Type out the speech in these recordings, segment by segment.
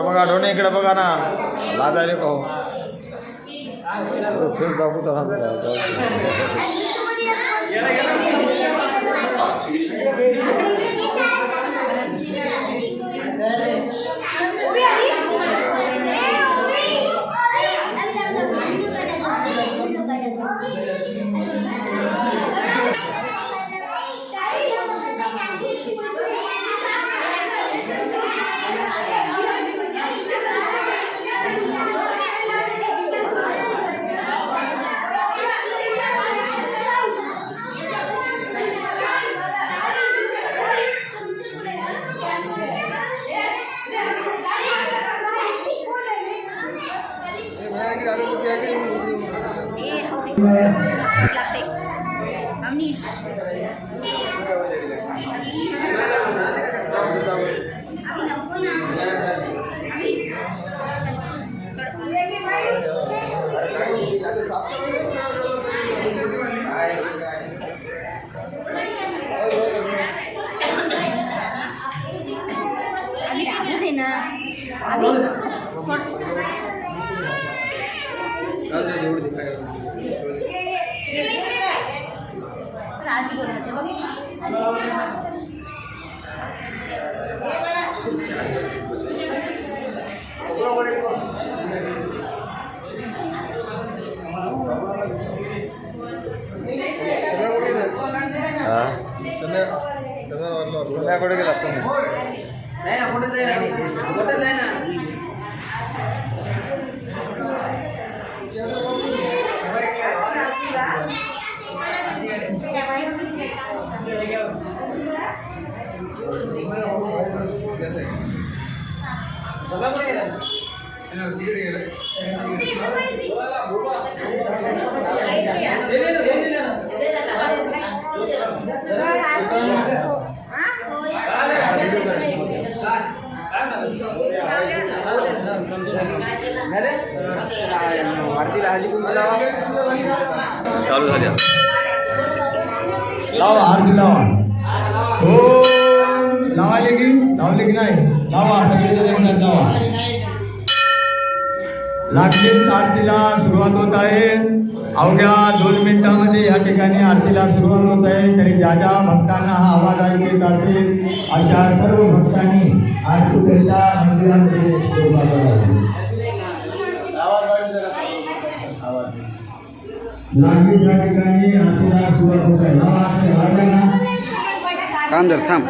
बघा ढोणे इकडे बघा ना लाजायले पाहू फिर दाखवू तर कुठे गेला नाही ना कुठे जाय ना चालू झाल्या लावा आरती लावा हो लावायले की नाही लावा सगळे लावा लागली आरतीला सुरुवात होत आहे अवघ्या 2 मिनिटांमध्ये या ठिकाणी आरतीला सुरुवात होत आहे तरी ज्या ज्या भक्तांना हा आवाज ऐकू येत असेल अशा सर्व भक्तांनी आरतीकरिता मंदिरामध्ये सुरुवात करावी लागली त्या ठिकाणी आरतीला सुरुवात होत आहे थांब जर थांब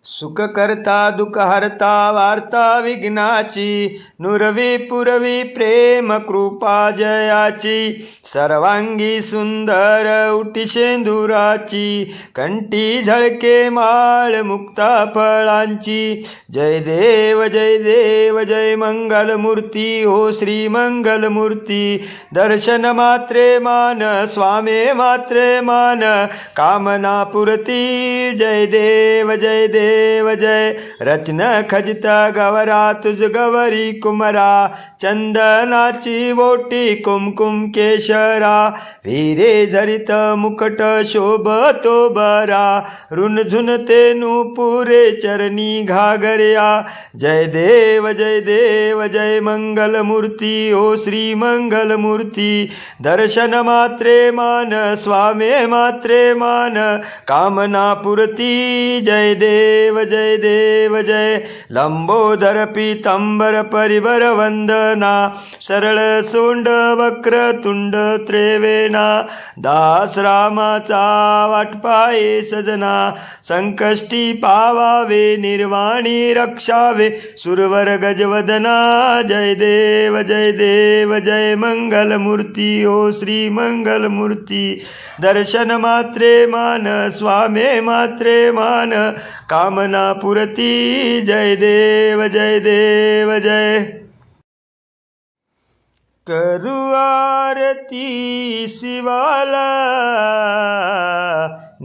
सुख करता दुःख हरता वार्ता विघ्नाची नुरवी पुरवी प्रेम कृपा जयाची सर्वांगी सुंदर उटी शेंदुराची कंठी झळके माळ मुक्ता फळांची जय देव जय मंगल मूर्ती हो श्री मंगल मूर्ती दर्शन मात्रे मान स्वामी मात्रे मान कामना पुरती जय देव देव जय रचन खजित गवरा तुझ गवरी कुमरा चंदनाची बोटी कुमकुम केशरा वीरे झरित मुकट शोभतो बरा रुणझुनते नुपुरे चरणी घागर्या जय देव जय मंगल मूर्ती ओ श्री मंगल मूर्ती दर्शन मात्रे मान स्वामे मात्रे मान कामना पुरती जय देव जय लंबोदर पीतांबर परिवर वंदना सरळ सोंड वक्र तुंड त्रेवेना दास रामाचा वाटपाये सजना संकष्टी पावावे निर्वाणी रक्षावे सुरवर गजवदना जय देव जय मंगल मूर्ती ओ श्री मंगल मूर्ती दर्शन मात्रे मान स्वामे मात्रे मान कामना पुरती जय देव जय करू आरती शिवाला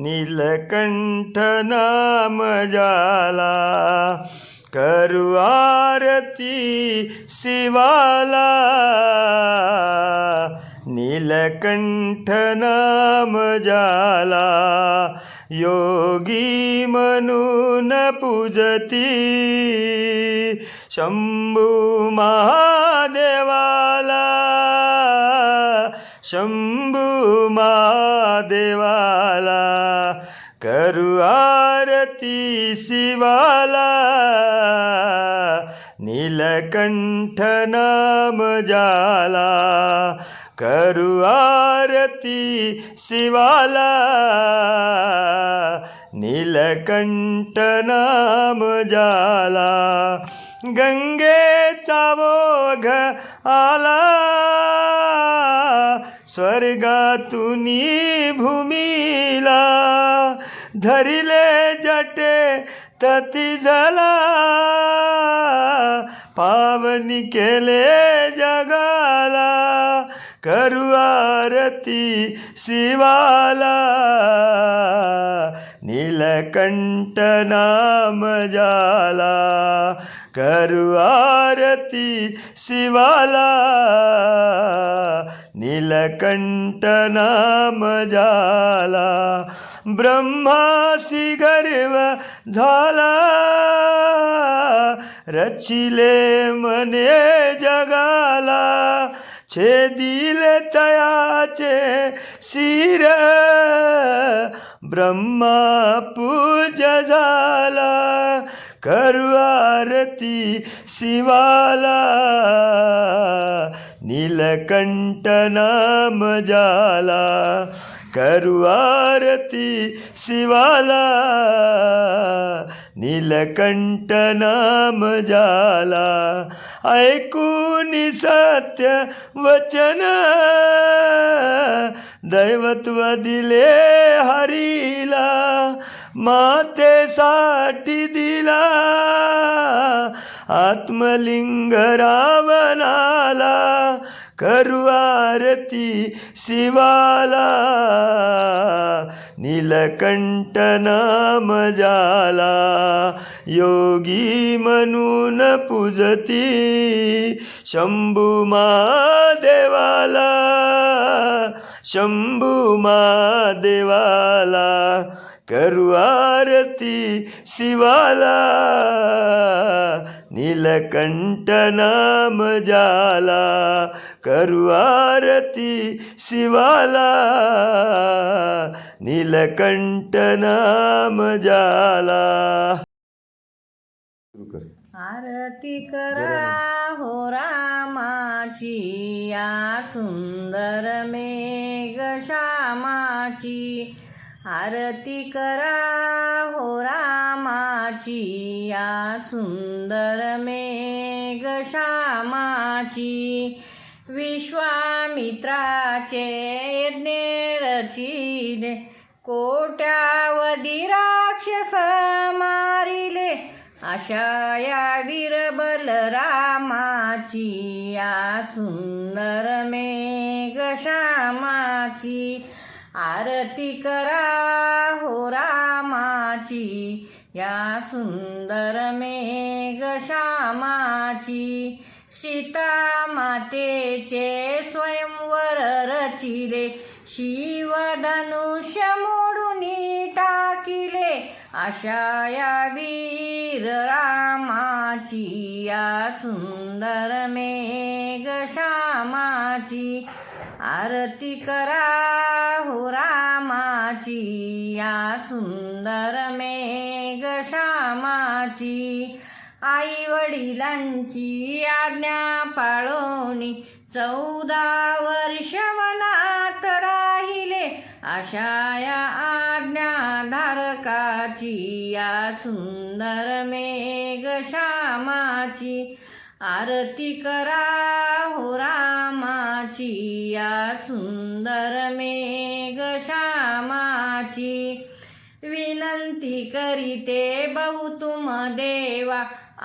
नीलकंठ नाम जाला करू आरती शिवाला नीलकंठ नाम जाला योगी म्हणून पूजती शंभू महादेवाला शंभू महादेवाला करू आरती शिवाला नीलकंठ नाम जाला करू आरती शिवाला नीलकंठ नाम जाला गंगेचा ओघ आला स्वर्गातुनी भूमीला धरिले जटे तती झाला पावनी केले जगाला करू आरती शिवाला नीलकंठ नाम जाला करू आरती शिवाला नीलकंठ नाम जाला ब्रह्मासी गर्व झाला रचिले मने जगाला छेदिले तयाचे शिर ब्रह्मा पूज झाला करू आरती शिवाला नीलकंठ नाम जाला करू आरती शिवाला नीलकंठ नाम जाला ऐकून सत्य वचन दैवत्व दिले हरीला मातेसाठी दिला आत्मलिंग रावणाला करू आरती शिवाला नीलकंठ नाम जाला योगी म्हणून पूजती शंभू महादेवाला शंभू महादेवाला करू आरती शिवाला नीलकंठ नाम जाला करू आरती शिवाला नीलकंठ नाम जाला आरती करा हो रामाची या सुंदर मेघ श्यामाची आरती करा हो रामाची या सुंदर मेघ श्यामाची विश्वामित्राचे यज्ञ रचिले कोट्यावधी राक्षस मारिले अशा या वीर बलरामाची या सुंदर मेघ श्यामाची आरती करा हो रामाची या सुंदर मेघश्यामाची सीता मातेचे स्वयंवर रचिले शिवधनुष्य मोडून टाकिले अशा या वीर रामाची या सुंदर मेघश्यामाची आरती करा हो रामाची या सुंदर मेघश्यामाची आई वडिलांची आज्ञा पाळोनी 14 वर्ष वनात राहिले अशा या आज्ञाधारकाची या सुंदर मेघश्यामाची आरती करा हो रामाची या सुंदर मेघश्यामाची विनंती करीते बहु तुम देवा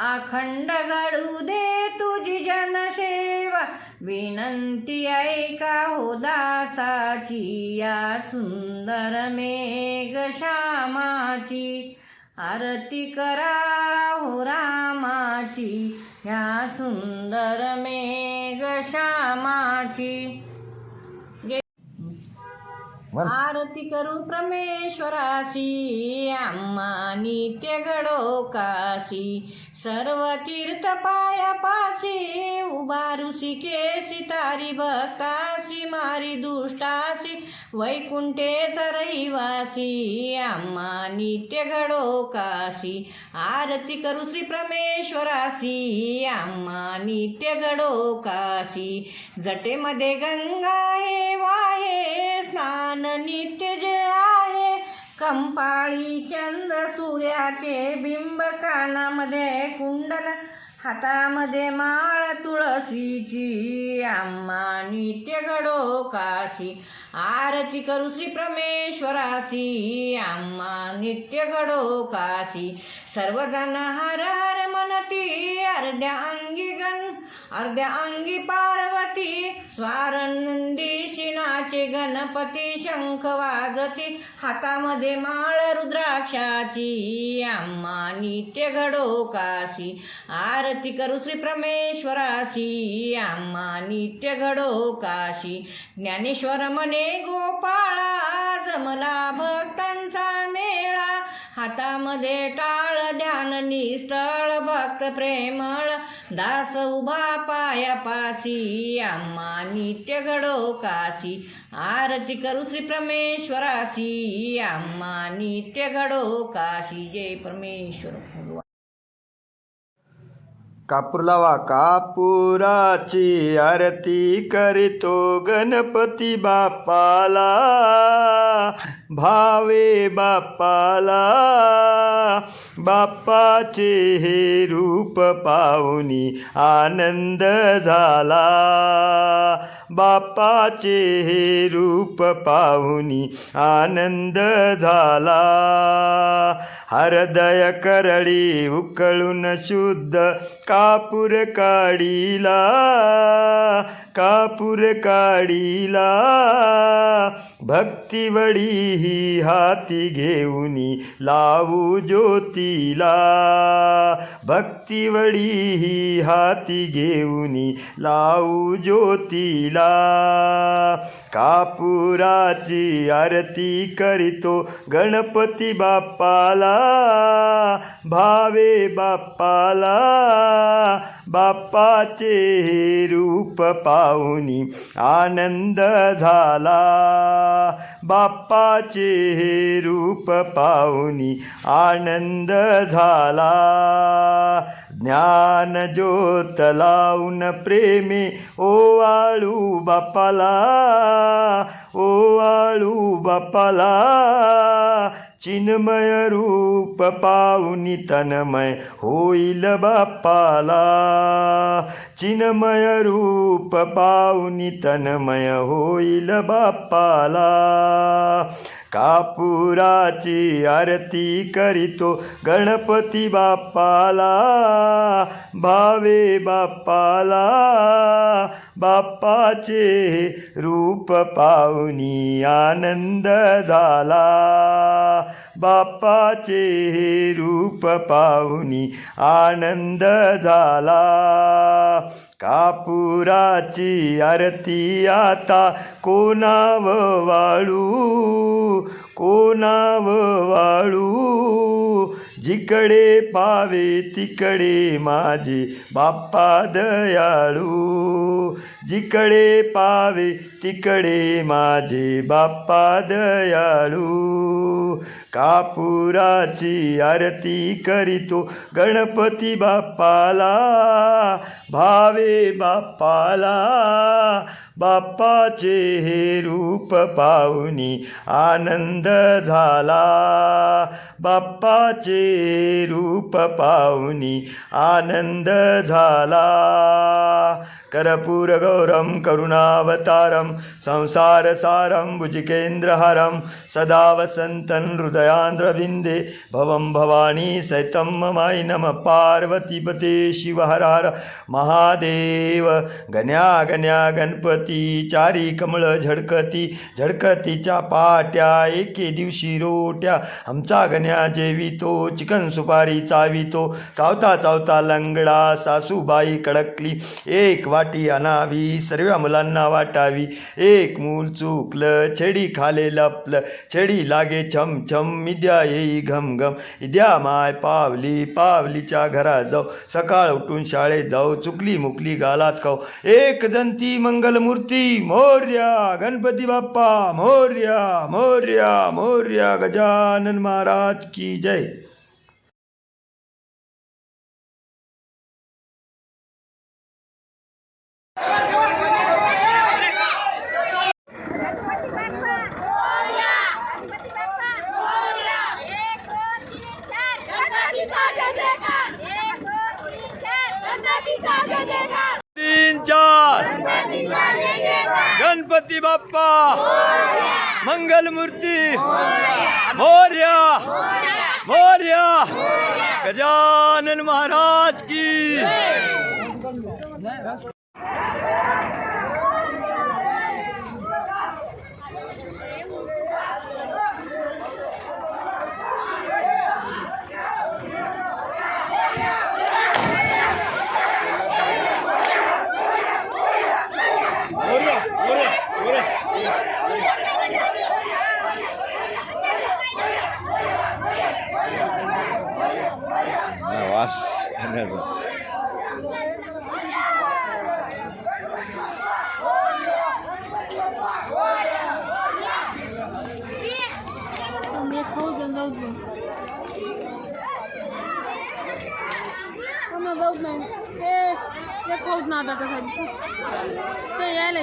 अखंड घडू दे तुझी जनसेवा विनंती ऐका हो दासाची या सुंदर मेघश्यामाची आरती करा हो रामाची या सुंदर मेघश्यामाची आरती करू परमेश्वरासी आम्हा नित्य घडो काशी सर्व तीर्थ पायापासी उभारुसी केसी तारी भक्तासी मारी दुष्टासी वैकुंठेच रहिवासी आम्हा नित्य घडो काशी आरती करू श्री परमेश्वरासी आम्हा नित्य घडो काशी जटेमध्ये गंगा हे वाहे स्नान नित्य जे आहे कंपाळी चंद्र सूर्याचे बिंब कानामध्ये कुंडल हातामध्ये माळ तुळशीची आम्हा नित्य घडो काशी आरती करू श्री परमेश्वरासी आम्हा नित्य घडो काशी सर्वजण हर हर म्हणती अर्ध्या अंगी पार्वती स्वारनंदी नाचे गणपती शंख वाजती हातामध्ये माळ रुद्राक्षाची आम्हा नित्य घडो काशी आरती करू श्री परमेश्वरासी आम्हा नित्य घडो काशी ज्ञानेश्वर म्हणे गोपाळा जमला भक्तांचा मेळा हातामध्ये टाळ ध्यान निस्थळ भक्त प्रेमळ दास उभा पायापासी आम्हा नित्य घडो काशी आरती करू श्री परमेश्वरासी आम्हा नित्य घडो काशी जय परमेश्वर भगवान कापूर लावा कापुराची आरती करीतो गणपती बाप्पाला भावे बाप्पाला बाप्पाचे हे रूप पाहुनी आनंद झाला बाप्पाचे हे रूप पाहुनी आनंद झाला हृदय करडी उकळून शुद्ध कापूर काढीला भक्तिवडी ही हाती घेऊनी लावू ज्योतीला भक्तिवडी ही हाती घेऊनी लावू ज्योतीला कापुराची आरती करीतो गणपती बाप्पाला भावे बाप्पाला बाप्पाचे हे रूप पाहुनी आनंद झाला बाप्पाचे हे रूप पाहुनी आनंद झाला ज्ञान ज्योत लावून प्रेमे ओवाळू बाप्पाला चिन्मय रूप पाहुनी तन्मय होईल बाप्पाला चिन्मय रूप पाहुनी तन्मय होईल बाप्पाला कापुराची आरती करीतो गणपती बाप्पाला, भावे बाप्पाला. बाप्पाचे रूप पाहुनी आनंद झाला, बाप्पाचे रूप पाहुनी आनंद झाला. कापुराची आरती आता कोणाव वाळू, कोणाव वाळू. जिकडे पावे तिकडे माझे बाप्पा दयाळू, जिकडे पावे तिकडे माझे बाप्पा दयाळू. कापुराची आरती करीतो गणपती बाप्पाला, भावे बाप्पाला. बाप्पाचे हे रूप पाहुनी आनंद झाला, बाप्पाचे रूप पाहुनी आनंद झाला. कर्पूर गौरम करुणावतारम संसारसारं भुजगेन्द्रहारं सदा वसन्तं हृदयान्द्रविन्दे भवं भवानी सहितं ममाय नमः. पार्वतीपते शिव हर हर महादेव. गण्या गण्या गणपती चारी कमळ झडकती, झडकतीच्या पाट्या एके दिवशी रोट्या. आमचा गण्या जेवितो चिकन सुपारी चावितो, चावता चावता लंगडा सासूबाई कडकली. एक वाटी आणावी सर्व मुलांना वाटावी, एक मूल चुकलं छेडी खाले लपलं. छेडी लागे छम छम इद्या येई घम घम. इद्या माय पावली पावलीच्या घरात जाऊ, सकाळ उठून शाळेत जाऊ, चुकली मुकली गालात खाऊ. एक जंती मंगलमूर्ती मोर्या, गणपती बाप्पा मोर्या मोर्या मोर्या. गजानन महाराज की जय. तीन चार गणपती बाप्पा मंगलमूर्ती मोर्या मोर्या. गजानन महाराज की. Ama zaug नाही ते खोज ना आता कसं ते यायला